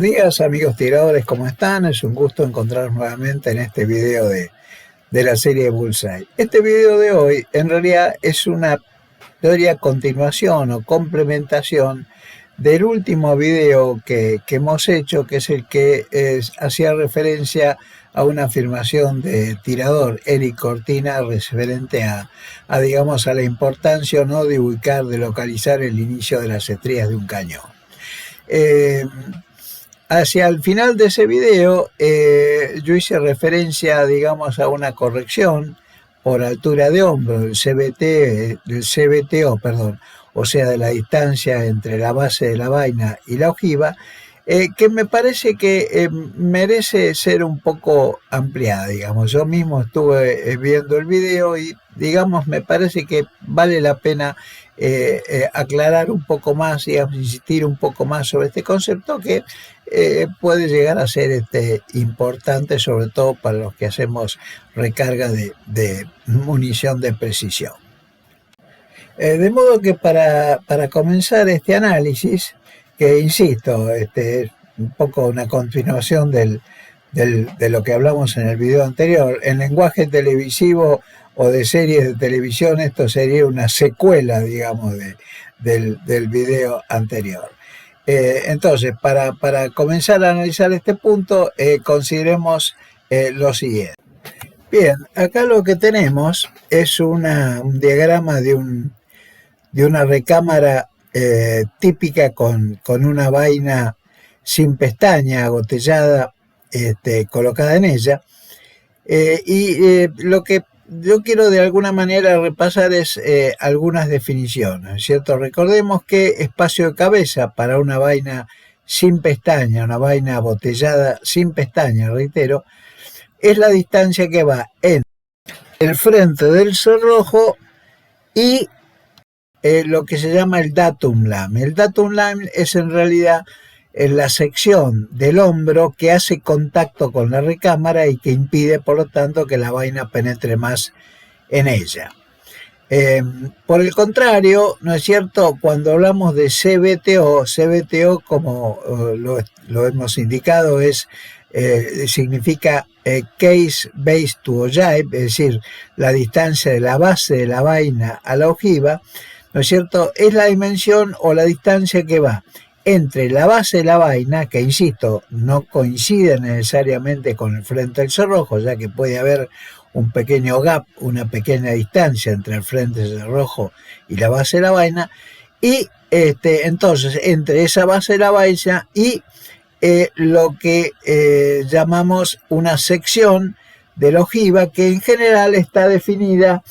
Buenos días amigos tiradores, ¿cómo están? Es un gusto encontrarnos nuevamente en este video de la serie de Bullseye. Este video de hoy en realidad es una teoría continuación o complementación del último video que hemos hecho, que es el que hacía referencia a una afirmación de tirador Eric Cortina referente digamos, a la importancia o no de ubicar, de localizar el inicio de las estrías de un cañón. Hacia el final de ese video yo hice referencia, digamos, a una corrección por altura de hombro del CBTO, perdón, o sea, de la distancia entre la base de la vaina y la ojiva, que me parece que merece ser un poco ampliada, digamos. Yo mismo estuve viendo el video y, digamos, me parece que vale la pena aclarar un poco más, digamos, insistir un poco más sobre este concepto que puede llegar a ser importante, sobre todo para los que hacemos recarga de munición de precisión. De modo que para comenzar este análisis, que insisto, es un poco una continuación de lo que hablamos en el video anterior, en lenguaje televisivo o de series de televisión, esto sería una secuela, digamos, del video anterior. Entonces, para comenzar a analizar este punto, consideremos lo siguiente. Bien, acá lo que tenemos es un diagrama de una recámara típica con una vaina sin pestaña, agotellada, colocada en ella. Lo que yo quiero de alguna manera repasar es algunas definiciones, ¿cierto? Recordemos que espacio de cabeza para una vaina sin pestaña, una vaina abotellada sin pestaña, reitero, es la distancia que va entre el frente del cerrojo y lo que se llama el datum lam. El datum lam es en realidad la sección del hombro que hace contacto con la recámara y que impide, por lo tanto, que la vaina penetre más en ella. Por el contrario, ¿no es cierto? Cuando hablamos de CBTO, como lo hemos indicado, significa case base to ojive, es decir, la distancia de la base de la vaina a la ojiva, ¿no es cierto? Es la dimensión o la distancia que va entre la base de la vaina, que insisto, no coincide necesariamente con el frente del cerrojo, ya que puede haber un pequeño gap, una pequeña distancia entre el frente del cerrojo y la base de la vaina, y entonces entre esa base de la vaina y lo que llamamos una sección de la ojiva, que en general está definida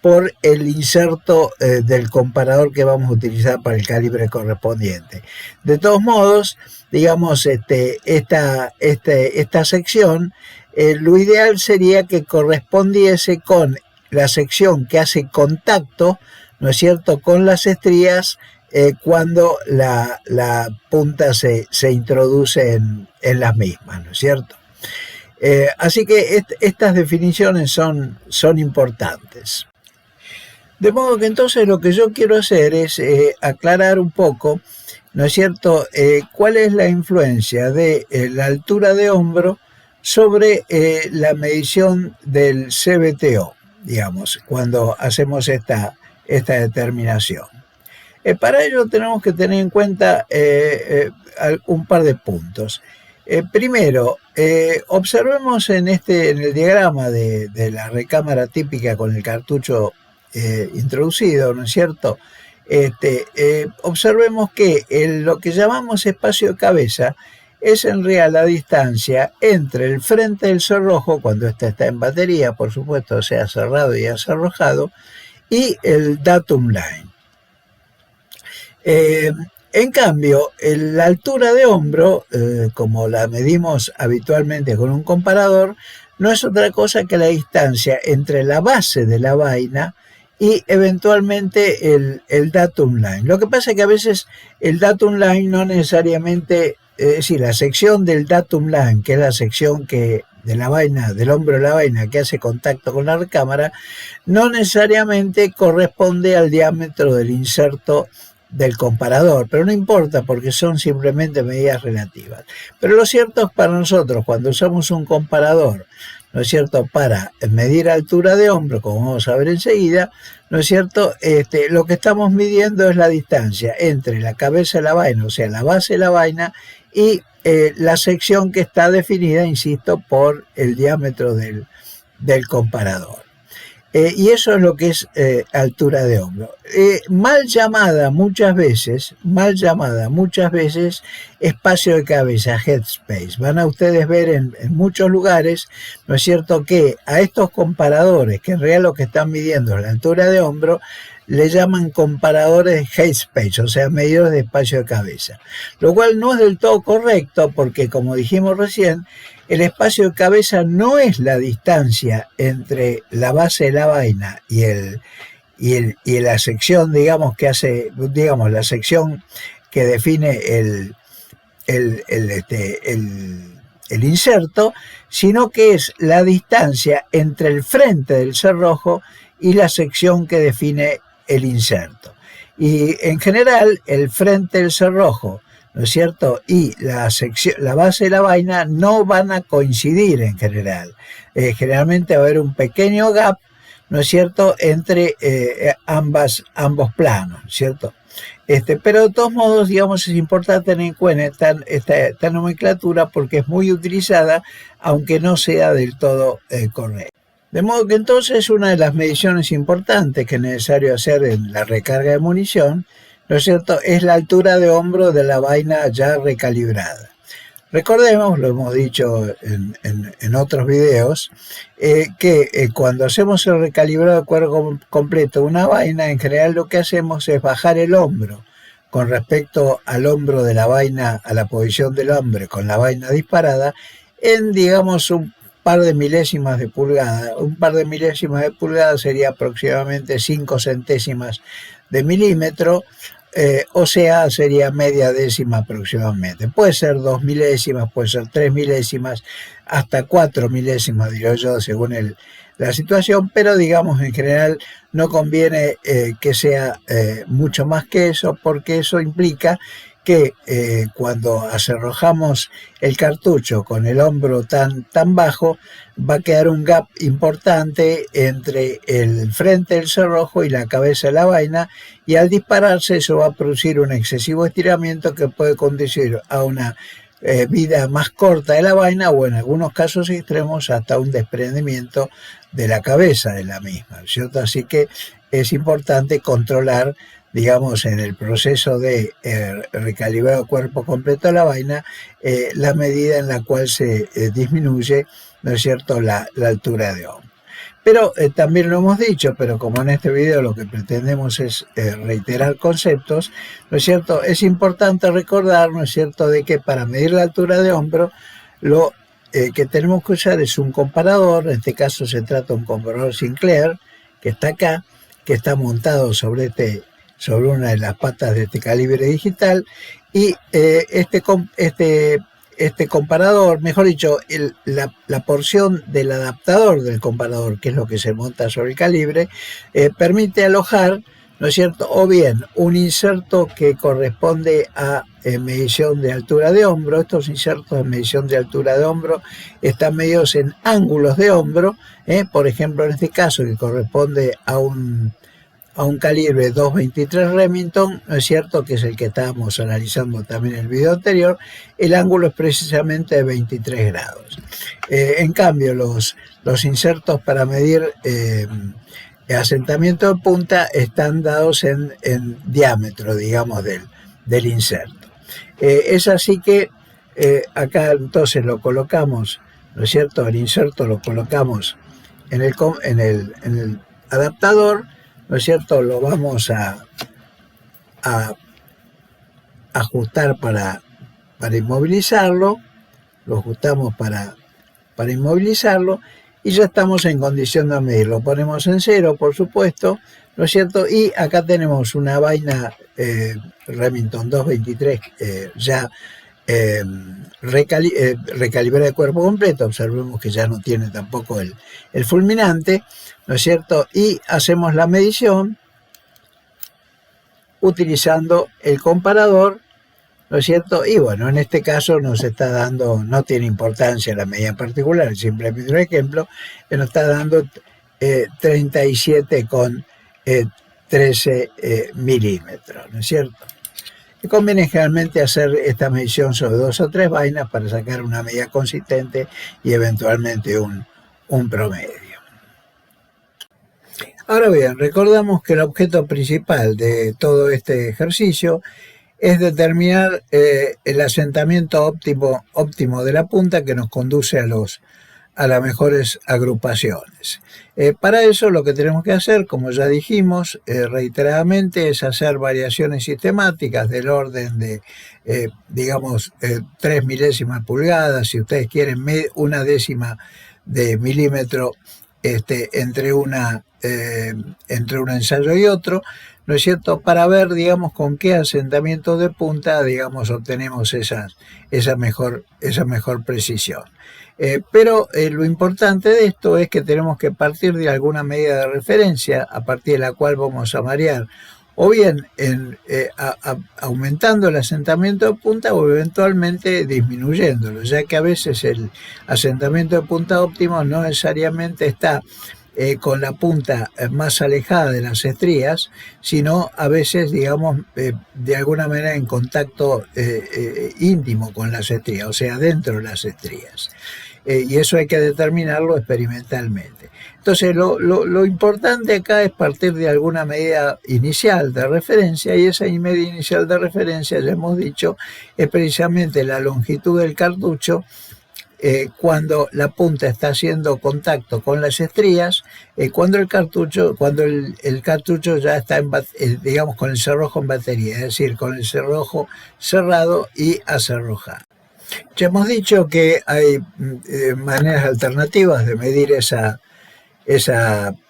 por el inserto del comparador que vamos a utilizar para el calibre correspondiente. De todos modos, digamos, esta sección, lo ideal sería que correspondiese con la sección que hace contacto, ¿no es cierto?, con las estrías cuando la punta se introduce en las mismas, ¿no es cierto? Así que estas definiciones son importantes. De modo que entonces lo que yo quiero hacer es aclarar un poco, ¿no es cierto?, cuál es la influencia de la altura de hombro sobre la medición del CBTO, digamos, cuando hacemos esta determinación. Para ello tenemos que tener en cuenta un par de puntos. Primero, observemos en el diagrama de la recámara típica con el cartucho introducido, ¿no es cierto? Observemos que lo que llamamos espacio de cabeza es en realidad la distancia entre el frente del cerrojo, cuando ésta está en batería, por supuesto, sea cerrado y acerrojado, y el datum line. En cambio, la altura de hombro, como la medimos habitualmente con un comparador, no es otra cosa que la distancia entre la base de la vaina y eventualmente el datum line. Lo que pasa es que a veces el datum line no necesariamente, es decir, la sección del datum line, que es la sección de la vaina, del hombro de la vaina que hace contacto con la recámara, no necesariamente corresponde al diámetro del inserto del comparador, pero no importa porque son simplemente medidas relativas. Pero lo cierto es para nosotros, cuando usamos un comparador, ¿no es cierto?, para medir altura de hombro, como vamos a ver enseguida, ¿no es cierto?, lo que estamos midiendo es la distancia entre la cabeza de la vaina, o sea, la base de la vaina, y la sección que está definida, insisto, por el diámetro del comparador. Y eso es lo que es altura de hombro. Mal llamada muchas veces, espacio de cabeza, head space. Van a ustedes ver en muchos lugares, ¿no es cierto?, que a estos comparadores, que en realidad lo que están midiendo es la altura de hombro, le llaman comparadores head space, o sea, medidores de espacio de cabeza. Lo cual no es del todo correcto porque, como dijimos recién, el espacio de cabeza no es la distancia entre la base de la vaina y la sección, digamos, que hace, digamos, la sección que define el inserto, sino que es la distancia entre el frente del cerrojo y la sección que define el inserto. Y en general, el frente del cerrojo, ¿no es cierto?, y la base de la vaina no van a coincidir en general. Generalmente va a haber un pequeño gap, ¿no es cierto?, entre ambos planos, ¿cierto? Pero de todos modos, digamos, es importante tener en cuenta esta nomenclatura porque es muy utilizada, aunque no sea del todo correcta. De modo que entonces una de las mediciones importantes que es necesario hacer en la recarga de munición, ¿no es cierto?, es la altura de hombro de la vaina ya recalibrada. Recordemos, lo hemos dicho en otros videos, que cuando hacemos el recalibrado de cuerpo completo de una vaina, en general lo que hacemos es bajar el hombro con respecto al hombro de la vaina, a la posición del hombre con la vaina disparada, en, digamos, un par de milésimas de pulgada. Un par de milésimas de pulgada sería aproximadamente 5 centésimas de milímetro, o sea, sería media décima aproximadamente. Puede ser 2 milésimas, puede ser 3 milésimas, hasta 4 milésimas, digo yo, según la situación, pero digamos en general no conviene que sea mucho más que eso, porque eso implica que cuando acerrojamos el cartucho con el hombro tan bajo, va a quedar un gap importante entre el frente del cerrojo y la cabeza de la vaina, y al dispararse eso va a producir un excesivo estiramiento que puede conducir a una vida más corta de la vaina, o en algunos casos extremos hasta un desprendimiento de la cabeza de la misma, ¿cierto? Así que es importante controlar, digamos, en el proceso de recalibrar el cuerpo completo de la vaina, la medida en la cual se disminuye, ¿no es cierto?, la altura de hombro. Pero también lo hemos dicho, pero como en este video lo que pretendemos es reiterar conceptos, ¿no es cierto?, es importante recordar, ¿no es cierto?, de que para medir la altura de hombro, lo que tenemos que usar es un comparador. En este caso se trata de un comparador Sinclair, que está acá, que está montado sobre una de las patas de este calibre digital, y este comparador, mejor dicho, la porción del adaptador del comparador, que es lo que se monta sobre el calibre, permite alojar, ¿no es cierto?, o bien un inserto que corresponde a medición de altura de hombro. Estos insertos de medición de altura de hombro están medidos en ángulos de hombro, por ejemplo, en este caso, que corresponde a un calibre 223 Remington, ¿no es cierto?, que es el que estábamos analizando también en el video anterior. El ángulo es precisamente de 23 grados. En cambio, los insertos para medir asentamiento de punta están dados en diámetro, digamos, del inserto. Es así que acá entonces lo colocamos, ¿no es cierto?, el inserto lo colocamos en el adaptador, ¿no es cierto?, lo vamos a ajustar para inmovilizarlo, lo ajustamos para inmovilizarlo, y ya estamos en condición de medir. Lo ponemos en cero, por supuesto, ¿no es cierto? Y acá tenemos una vaina Remington 223 ya recalibrada de cuerpo completo. Observemos que ya no tiene tampoco el fulminante, ¿no es cierto? Y hacemos la medición, utilizando el comparador, ¿no es cierto? Y bueno, en este caso nos está dando, no tiene importancia la medida en particular, es simplemente un ejemplo, que nos está dando 37,13 milímetros, ¿no es cierto? Y conviene generalmente hacer esta medición sobre 2 o 3 vainas para sacar una medida consistente y eventualmente un promedio. Ahora bien, recordamos que el objeto principal de todo este ejercicio es determinar el asentamiento óptimo de la punta que nos conduce a las mejores agrupaciones. Para eso lo que tenemos que hacer, como ya dijimos reiteradamente, es hacer variaciones sistemáticas del orden de, digamos, 3 milésimas pulgadas, si ustedes quieren, una décima de milímetro entre un ensayo y otro, ¿no es cierto?, para ver, digamos, con qué asentamiento de punta, digamos, obtenemos esa mejor precisión. Pero lo importante de esto es que tenemos que partir de alguna medida de referencia a partir de la cual vamos a variar, o bien aumentando el asentamiento de punta o eventualmente disminuyéndolo, ya que a veces el asentamiento de punta óptimo no necesariamente está con la punta más alejada de las estrías, sino a veces, digamos, de alguna manera en contacto íntimo con las estrías, o sea, dentro de las estrías. Y eso hay que determinarlo experimentalmente. Entonces, lo importante acá es partir de alguna medida inicial de referencia, y esa medida inicial de referencia, ya hemos dicho, es precisamente la longitud del cartucho cuando la punta está haciendo contacto con las estrías, cuando el cartucho ya está, digamos, con el cerrojo en batería, es decir, con el cerrojo cerrado y acerrojado. Ya hemos dicho que hay maneras alternativas de medir esa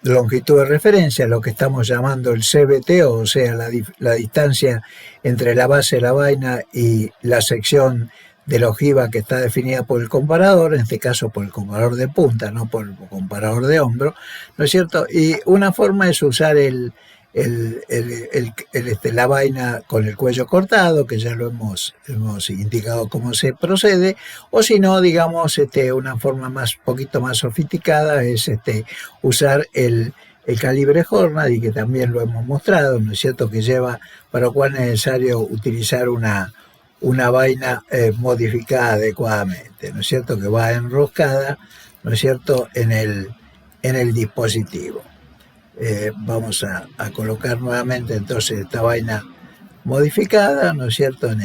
longitud de referencia, lo que estamos llamando el CBTO, o sea, la distancia entre la base de la vaina y la sección de la ojiva que está definida por el comparador, en este caso por el comparador de punta, no por el comparador de hombro, ¿no es cierto? Y una forma es usar la vaina con el cuello cortado, que ya lo hemos indicado cómo se procede, o si no, digamos, una forma poquito más sofisticada es usar el calibre Hornady, que también lo hemos mostrado, ¿no es cierto?, que lleva, para lo cual es necesario utilizar una vaina modificada adecuadamente, ¿no es cierto?, que va enroscada, ¿no es cierto?, en el dispositivo. Vamos a colocar nuevamente entonces esta vaina modificada, ¿no es cierto?, en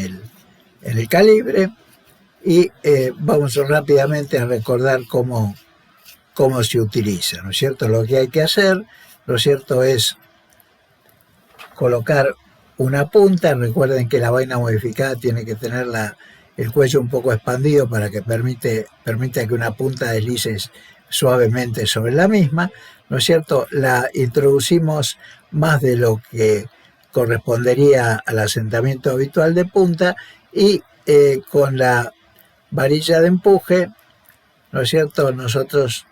el calibre, y vamos rápidamente a recordar cómo se utiliza, ¿no es cierto? Lo que hay que hacer, ¿no es cierto?, es colocar una punta. Recuerden que la vaina modificada tiene que tener el cuello un poco expandido para que permita que una punta deslice suavemente sobre la misma, ¿no es cierto? La introducimos más de lo que correspondería al asentamiento habitual de punta, y con la varilla de empuje, ¿no es cierto?, nosotros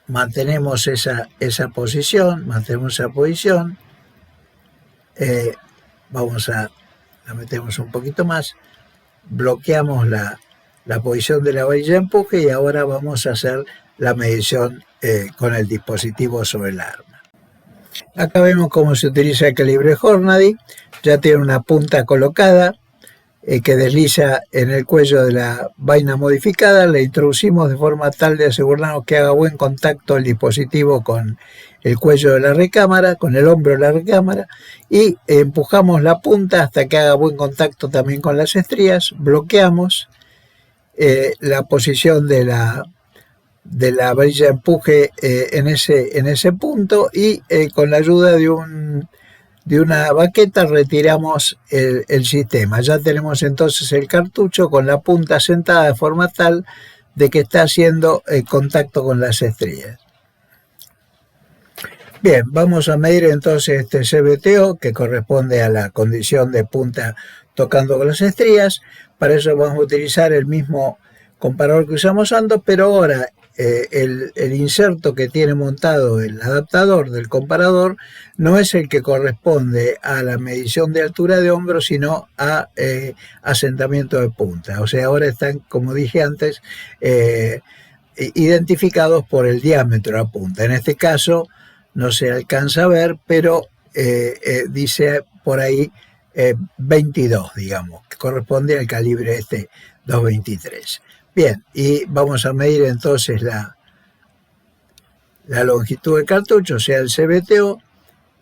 mantenemos esa posición, la metemos un poquito más, bloqueamos la posición de la varilla de empuje, y ahora vamos a hacer la medición con el dispositivo sobre el arma. Acá vemos cómo se utiliza el calibre Hornady. Ya tiene una punta colocada que desliza en el cuello de la vaina modificada. La introducimos de forma tal de asegurarnos que haga buen contacto el dispositivo con el cuello de la recámara, con el hombro de la recámara, y empujamos la punta hasta que haga buen contacto también con las estrías. Bloqueamos la posición de la varilla de empuje en ese punto, y con la ayuda de una baqueta retiramos el sistema. Ya tenemos entonces el cartucho con la punta sentada de forma tal de que está haciendo contacto con las estrías. Bien, vamos a medir entonces este CBTO, que corresponde a la condición de punta tocando con las estrías. Para eso vamos a utilizar el mismo comparador que usamos antes, pero ahora el inserto que tiene montado el adaptador del comparador no es el que corresponde a la medición de altura de hombro, sino a asentamiento de punta. O sea, ahora están, como dije antes, identificados por el diámetro de la punta. En este caso no se alcanza a ver, pero dice por ahí 22, digamos, que corresponde al calibre este 223. Bien, y vamos a medir entonces la longitud del cartucho, o sea, el CBTO,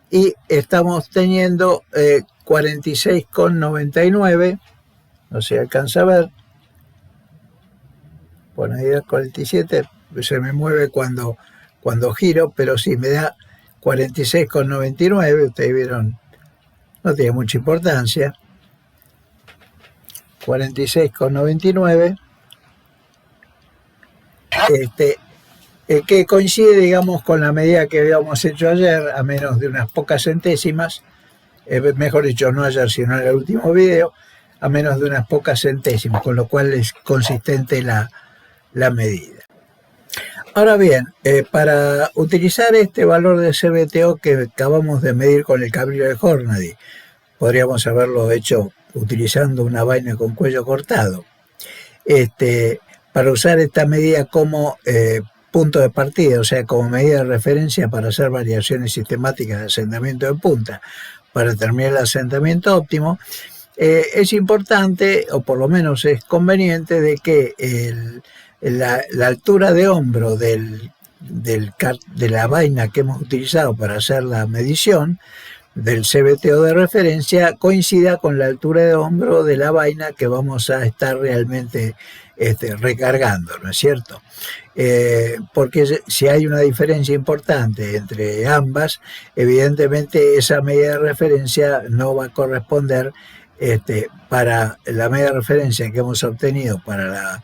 y estamos teniendo 46,99, no se alcanza a ver, por ahí 47, se me mueve cuando giro, pero sí, me da 46,99, ustedes vieron, no tiene mucha importancia, 46,99, que coincide, digamos, con la medida que habíamos hecho ayer, a menos de unas pocas centésimas, mejor dicho, no ayer, sino en el último video, a menos de unas pocas centésimas, con lo cual es consistente la medida. Ahora bien, para utilizar este valor de CBTO que acabamos de medir con el cablillo de Hornady, podríamos haberlo hecho utilizando una vaina con cuello cortado. Para usar esta medida como punto de partida, o sea, como medida de referencia para hacer variaciones sistemáticas de asentamiento de punta, para determinar el asentamiento óptimo, es importante, o por lo menos es conveniente, de que la altura de hombro de la vaina que hemos utilizado para hacer la medición del CBTO de referencia coincida con la altura de hombro de la vaina que vamos a estar realmente recargando, ¿no es cierto? Porque si hay una diferencia importante entre ambas, evidentemente esa medida de referencia no va a corresponder para la medida de referencia que hemos obtenido para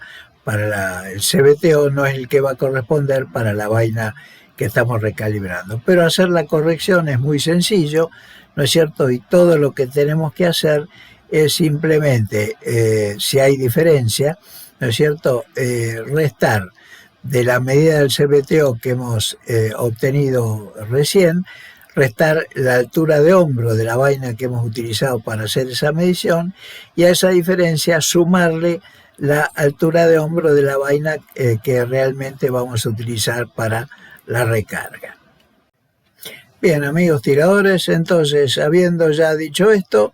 el CBTO, no es el que va a corresponder para la vaina que estamos recalibrando. Pero hacer la corrección es muy sencillo, ¿no es cierto? Y todo lo que tenemos que hacer es simplemente, si hay diferencia, ¿no es cierto?, restar de la medida del CBTO que hemos obtenido recién, restar la altura de hombro de la vaina que hemos utilizado para hacer esa medición, y a esa diferencia sumarle la altura de hombro de la vaina que realmente vamos a utilizar para la recarga. Bien, amigos tiradores, entonces, habiendo ya dicho esto,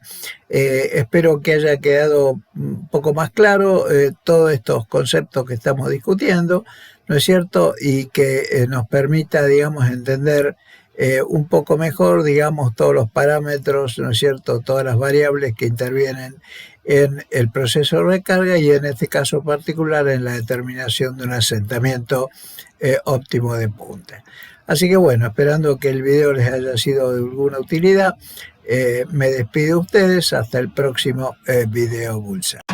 espero que haya quedado un poco más claro todos estos conceptos que estamos discutiendo, ¿no es cierto? Y que nos permita, digamos, entender un poco mejor, digamos, todos los parámetros, ¿no es cierto?, todas las variables que intervienen en el proceso de recarga y en este caso particular en la determinación de un asentamiento óptimo de punta. Así que bueno, esperando que el video les haya sido de alguna utilidad, me despido de ustedes hasta el próximo video Bulsa.